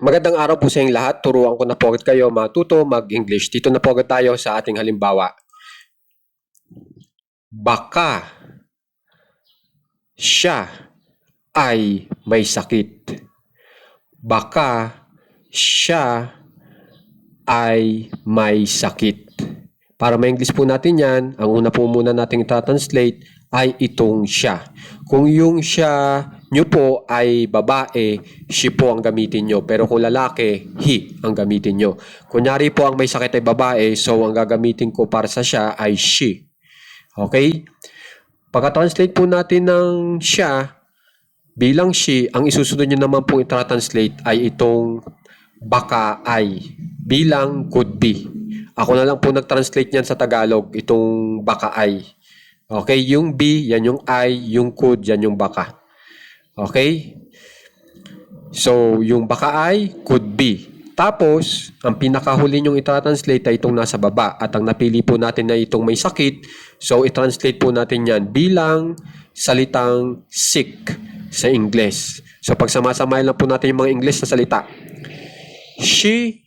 Magandang araw po sa inyong lahat. Turuan ko na po agad kayo matuto mag-English. Dito na po agad tayo sa ating halimbawa. Baka siya ay may sakit. Baka siya ay may sakit. Para ma-English po natin yan, ang una po muna nating i-translate ay itong siya. Kung yung siya nyo po ay babae, she po ang gamitin nyo. Pero kung lalaki, he ang gamitin nyo. Kunyari po ang may sakit ay babae, so ang gagamitin ko para sa siya ay she. Okay? Pagka-translate po natin ng siya bilang she, ang isusunod nyo naman po i-translate ay itong baka ay bilang could be. Ako na lang po nag-translate niyan sa Tagalog, itong baka ay. Okay, yung be, yan yung I, yung could, yan yung baka. Okay? So, yung baka ay could be. Tapos, ang pinakahuli nyong i-translate ay itong nasa baba. At ang napili po natin na itong may sakit. So, i-translate po natin yan bilang salitang sick sa English. So, pagsamasamahin lang po natin yung mga English na salita. She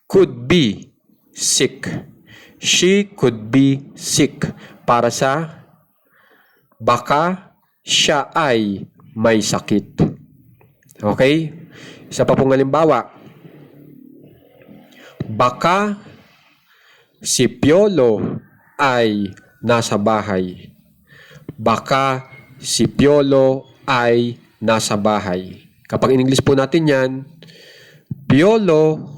could be sick. She could be sick. Para sa baka siya ay may sakit. Okay? Isa pa pong halimbawa. Baka si Piolo ay nasa bahay. Baka si Piolo ay nasa bahay. Kapag in English po natin yan, Piolo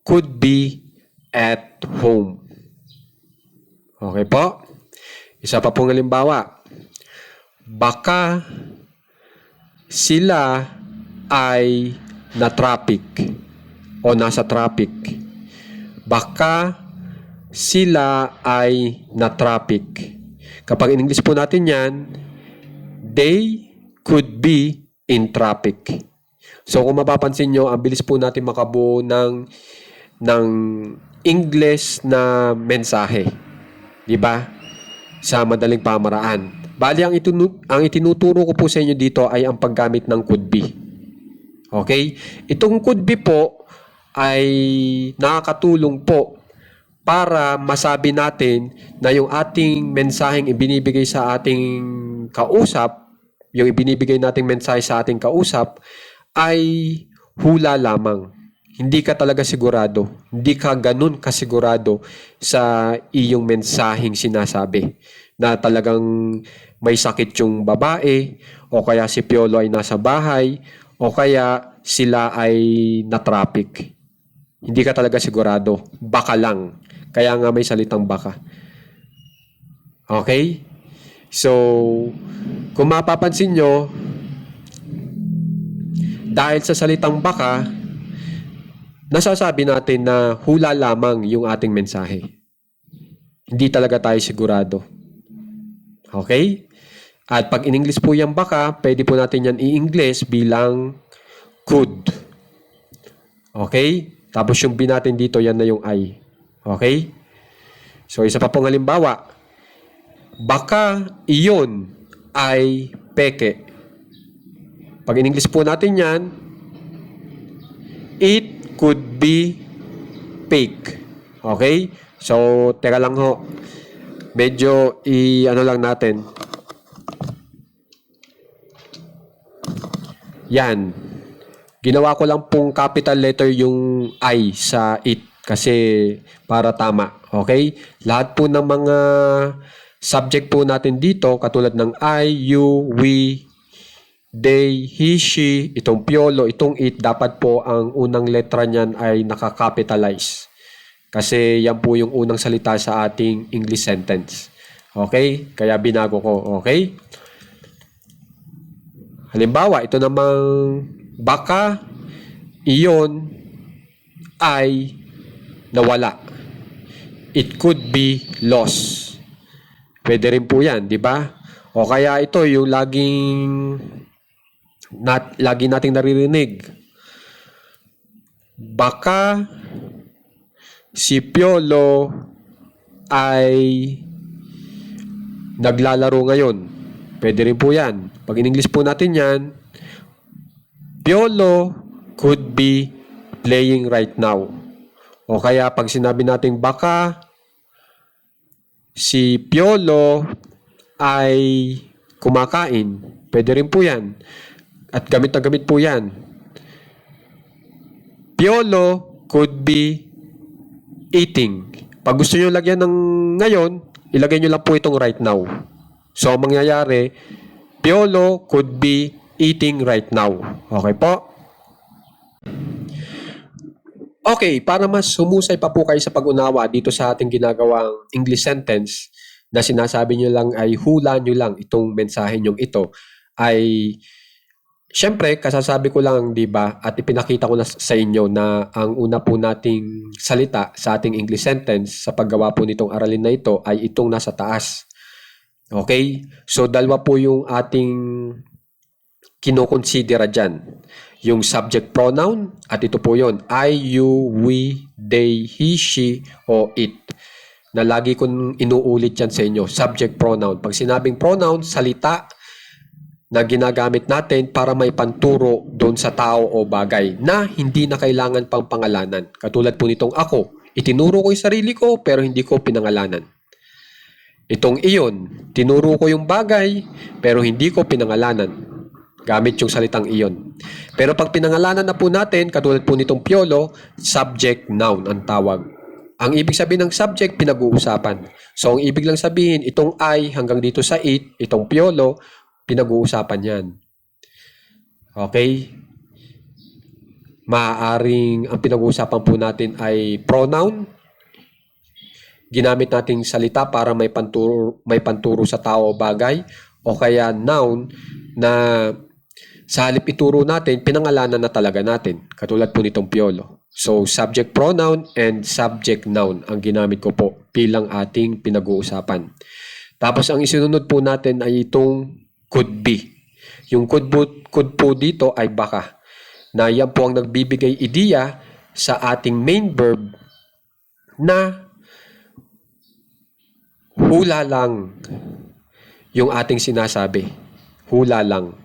could be at home. Okay po? Isa pa pong halimbawa. Baka sila ay na-traffic o nasa traffic. Baka sila ay na-traffic. Kapag in English po natin yan, they could be in traffic. So kung mapapansin nyo, ang bilis po natin makabuo ng English na mensahe. Diba? Sa madaling pamaraan. Bali, ang itinuturo ko po sa inyo dito ay ang paggamit ng could be. Okay? Itong could be po ay nakakatulong po para masabi natin na yung ating mensaheng ibinibigay sa ating kausap, yung ibinibigay nating mensahe sa ating kausap, ay hula lamang. Hindi ka talaga sigurado. Hindi ka ganun kasigurado sa iyong mensaheng sinasabi. Na talagang may sakit yung babae, o kaya si Piolo ay nasa bahay, o kaya sila ay na-traffic. Hindi ka talaga sigurado. Baka lang. Kaya nga may salitang baka. Okay? So, kung mapapansin nyo, dahil sa salitang baka, nasasabi natin na hula lamang yung ating mensahe. Hindi talaga tayo sigurado. Okay? At pag in English po yung baka, pwede po natin yan i-English bilang could. Okay? Tapos yung be natin dito, yan na yung I. Okay? So, isa pa pong halimbawa. Baka iyon ay peke. Pag in English po natin yan, it could be fake. Okay? So, teka lang ho. Medyo ano lang natin. Yan. Ginawa ko lang pong capital letter yung I sa it kasi para tama. Okay? Lahat po ng mga subject po natin dito, katulad ng I, you, we, they, he, she, itong Piolo, itong it, dapat po ang unang letra niyan ay nakakapitalize. Kasi yan po yung unang salita sa ating English sentence. Okay? Kaya binago ko. Okay? Halimbawa, ito namang baka iyon ay nawala. It could be lost. Pwede rin po yan, di ba? O kaya ito yung lagi nating naririnig. Baka si Piolo ay naglalaro ngayon. Pwede rin po yan. Pag in English po natin yan, Piolo could be playing right now. O kaya pag sinabi natin baka si Piolo ay kumakain, pwede rin po yan. At gamit na gamit po yan. Piolo could be eating. Pag gusto nyo lagyan ng ngayon, ilagay nyo lang po itong right now. So, ang mangyayari, Piolo could be eating right now. Okay po? Okay, para mas humusay pa po kayo sa pag-unawa dito sa ating ginagawang English sentence na sinasabi nyo lang ay hula nyo lang itong mensahe nyong ito, ay syempre, kasasabi ko lang, di ba, at ipinakita ko na sa inyo na ang una po nating salita sa ating English sentence sa paggawa po nitong aralin na ito ay itong nasa taas. Okay? So, dalawa po yung ating kinokonsidera dyan. Yung subject pronoun, at ito po yon, I, you, we, they, he, she, o it. Na lagi kong inuulit yan sa inyo, subject pronoun. Pag sinabing pronoun, salita na ginagamit natin para may panturo doon sa tao o bagay na hindi na kailangan pang pangalanan. Katulad po nitong ako, itinuro ko yung sarili ko pero hindi ko pinangalanan. Itong iyon, tinuro ko yung bagay pero hindi ko pinangalanan. Gamit yung salitang iyon. Pero pag pinangalanan na po natin, katulad po nitong Piolo, subject noun ang tawag. Ang ibig sabihin ng subject, pinag-uusapan. So, ang ibig lang sabihin, itong I hanggang dito sa it, itong Piolo, pinag-uusapan yan. Okay? Maaaring ang pinag-uusapan po natin ay pronoun. Ginamit nating salita para may panturo sa tao o bagay. O kaya noun na sa halip ituro natin, pinangalanan na talaga natin. Katulad po nitong Piolo. So, subject pronoun and subject noun ang ginamit ko po bilang ating pinag-uusapan. Tapos, ang isinunod po natin ay itong could be. Yung could po dito ay baka. Na yan po ang nagbibigay ideya sa ating main verb na hula lang yung ating sinasabi. Hula lang.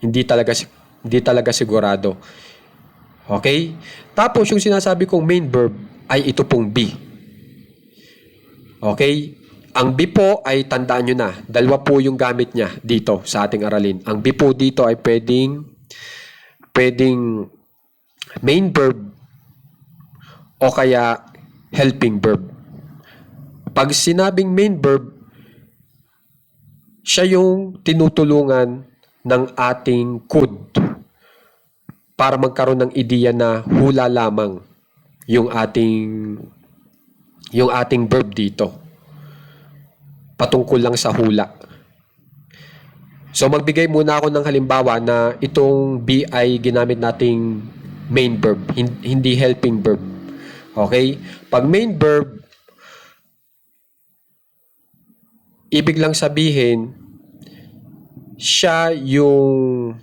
Hindi talaga sigurado. Okay? Tapos yung sinasabi kong main verb ay ito pong be. Okay? Ang be po ay tandaan nyo na. Dalawa po yung gamit niya dito sa ating aralin. Ang be po dito ay pwedeng main verb o kaya helping verb. Pag sinabing main verb, siya yung tinutulungan ng ating could para magkaroon ng ideya na hula lamang yung ating verb dito. Patungkol lang sa hula. So magbigay muna ako ng halimbawa na itong be ay ginamit nating main verb, hindi helping verb. Okay? Pag main verb, ibig lang sabihin, siya yung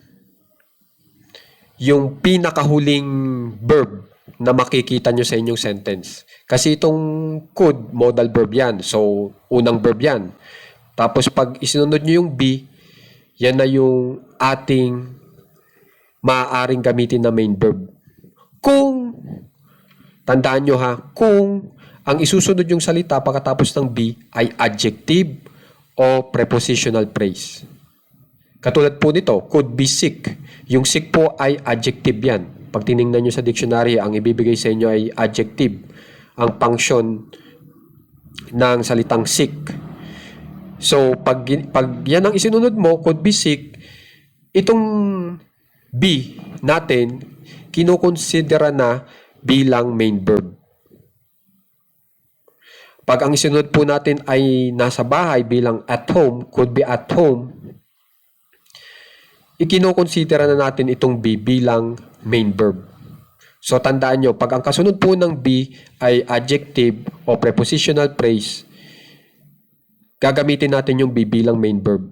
pinakahuling verb na makikita nyo sa inyong sentence. Kasi itong could, modal verb yan. So, unang verb yan. Tapos pag isinunod nyo yung be, yan na yung ating maaaring gamitin na main verb. Kung, tandaan nyo ha, kung ang isusunod yung salita pagkatapos ng be ay adjective o prepositional phrase. Katulad po nito, could be sick. Yung sick po ay adjective yan. Pag tinignan nyo sa dictionary, ang ibibigay sa inyo ay adjective. Ang function ng salitang sick. So, pag yan ang isinunod mo, could be sick, itong be natin, kinukonsidera na bilang main verb. Pag ang isinunod po natin ay nasa bahay bilang at home, could be at home, ikinokonsidera na natin itong be bilang main verb. So, tandaan nyo, pag ang kasunod po ng be ay adjective o prepositional phrase, gagamitin natin yung be bilang main verb.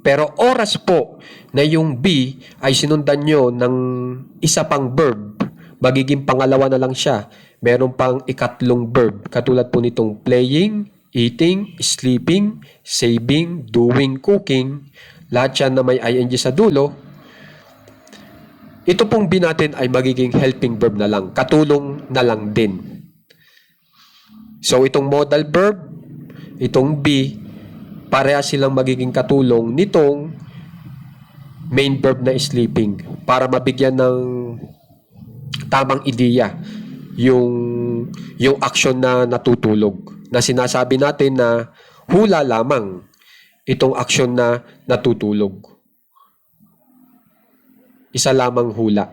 Pero oras po na yung be ay sinundan nyo ng isa pang verb, magiging pangalawa na lang siya. Meron pang ikatlong verb, katulad po nitong playing, eating, sleeping, saving, doing, cooking. Lahat yan na may ing sa dulo. ito pong be natin ay magiging helping verb na lang, katulong na lang din. So itong modal verb, itong be, pareha silang magiging katulong nitong main verb na sleeping para mabigyan ng tamang ideya yung action na natutulog, na sinasabi natin na hula lamang itong action na natutulog. Isa lamang hula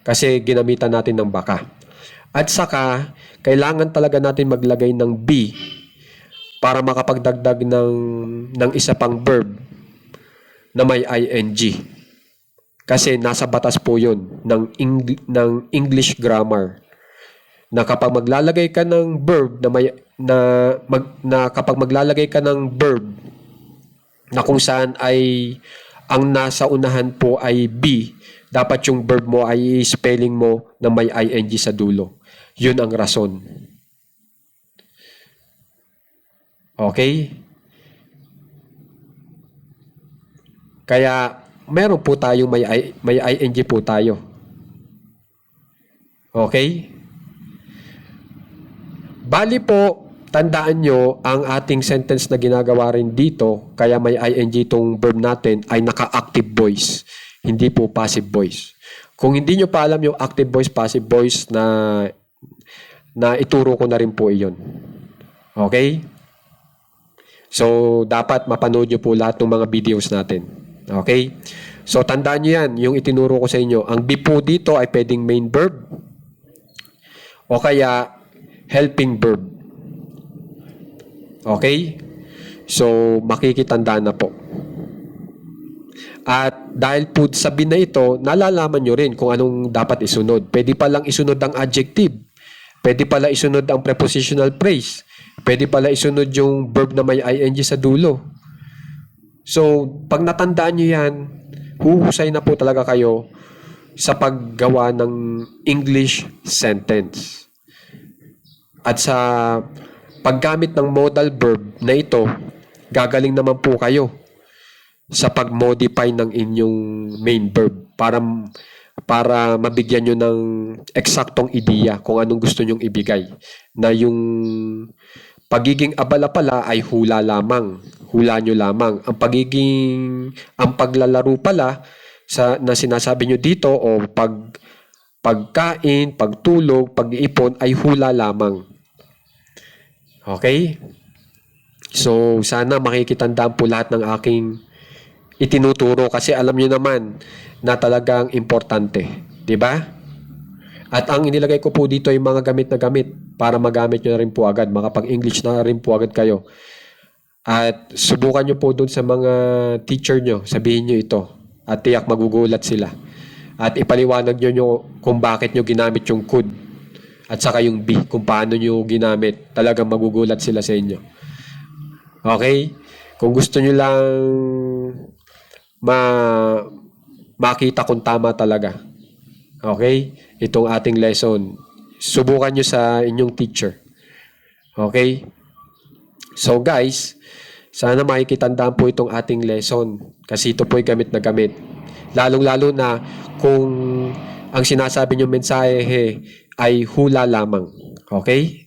kasi ginamitan natin ng baka. At saka kailangan talaga natin maglagay ng be para makapagdagdag ng isa pang verb na may ing. Kasi nasa batas po yun ng English grammar, na kapag maglalagay ka ng verb na kapag maglalagay ka ng verb na kung saan ay ang nasa unahan po ay be, dapat yung verb mo ay spelling mo na may ing sa dulo. Yun ang rason. Okay? Kaya meron po tayong may ing po tayo. Okay? Bali po, tandaan nyo, ang ating sentence na ginagawa rin dito, kaya may ing itong verb natin, ay naka-active voice, hindi po passive voice. Kung hindi nyo pa alam yung active voice, passive voice, na ituro ko na rin po iyon. Okay? So, dapat mapanood nyo po lahat ng mga videos natin. Okay? So, tandaan nyo yan, yung itinuro ko sa inyo. Ang be po dito ay pwedeng main verb o kaya helping verb. Okay? So, makikitandaan na po. At dahil po sa be na ito, nalalaman nyo rin kung anong dapat isunod. Pwede palang isunod ang adjective. Pwede pala isunod ang prepositional phrase. Pwede pala isunod yung verb na may ing sa dulo. So, pag natandaan nyo yan, huhusay na po talaga kayo sa paggawa ng English sentence. At sa paggamit ng modal verb na ito, gagaling naman po kayo sa pag-modify ng inyong main verb para mabigyan nyo ng eksaktong ideya kung anong gusto nyong ibigay. Na yung pagiging abala pala ay hula lamang. Hula nyo lamang. Ang paglalaro pala na sinasabi nyo dito o pagkain, pagtulog, pag-iipon ay hula lamang. Okay? So, sana makikitandaan po lahat ng aking itinuturo kasi alam nyo naman na talagang importante. Diba? At ang inilagay ko po dito ay mga gamit na gamit para magamit nyo na rin po agad. Makapag-English na rin po agad kayo. At subukan nyo po dun sa mga teacher nyo. Sabihin nyo ito. At tiyak magugulat sila. At ipaliwanag nyo kung bakit nyo ginamit yung could. At saka yung be, kung paano nyo ginamit. Talagang magugulat sila sa inyo. Okay? Kung gusto nyo lang makita kung tama talaga. Okay? Itong ating lesson. Subukan nyo sa inyong teacher. Okay? So guys, sana makikitandaan po itong ating lesson. Kasi ito po ay gamit na gamit. Lalong-lalo na kung ang sinasabi nyo mensahe ay hula lamang. Okay?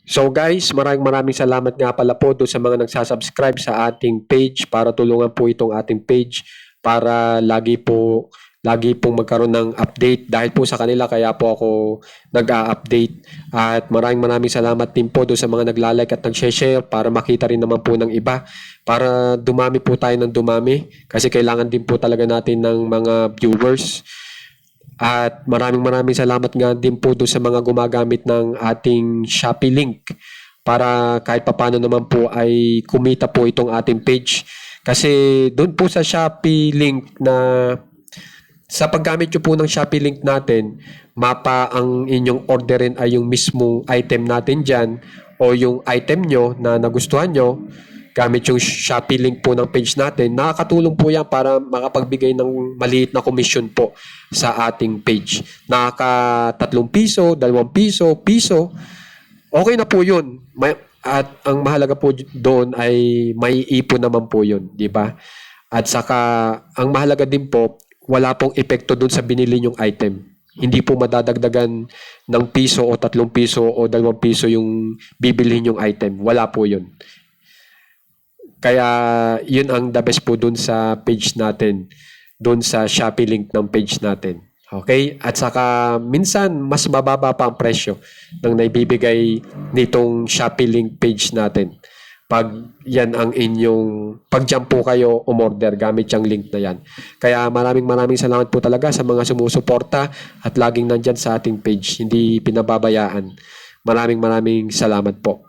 So guys, maraming salamat nga pala po doon sa mga nagsasubscribe sa ating page para tulungan po itong ating page para lagi pong magkaroon ng update. Dahil po sa kanila kaya po ako nag-a-update. At maraming salamat din po doon sa mga naglalike at nag-share para makita rin naman po ng iba. Para dumami po tayo ng dumami kasi kailangan din po talaga natin ng mga viewers. At maraming salamat nga din po doon sa mga gumagamit ng ating Shopee link para kahit papano naman po ay kumita po itong ating page. Kasi doon po sa Shopee link sa paggamit nyo po ng Shopee link natin, mapa ang inyong orderin ay yung mismong item natin dyan o yung item nyo na nagustuhan nyo, gamit yung Shopee link po ng page natin, nakakatulong po yan para makapagbigay ng maliit na commission po sa ating page. Nakaka 3 piso, 2 piso, piso, okay na po yun. At ang mahalaga po doon ay may ipon naman po yun, di ba? At saka, ang mahalaga din po, wala pong epekto dun sa binili nyong item. Hindi po madadagdagan ng piso o 3 piso o 2 piso yung bibilhin yung item. Wala po yun. Kaya yun ang the best po dun sa page natin, dun sa Shopee link ng page natin. Okay? At saka minsan mas mababa pa ang presyo ng naibibigay nitong Shopee link page natin. Pag yan ang inyong, pag dyan po kayo umorder gamit yung link na yan. Kaya maraming salamat po talaga sa mga sumusuporta at laging nandyan sa ating page. Hindi pinababayaan. Maraming salamat po.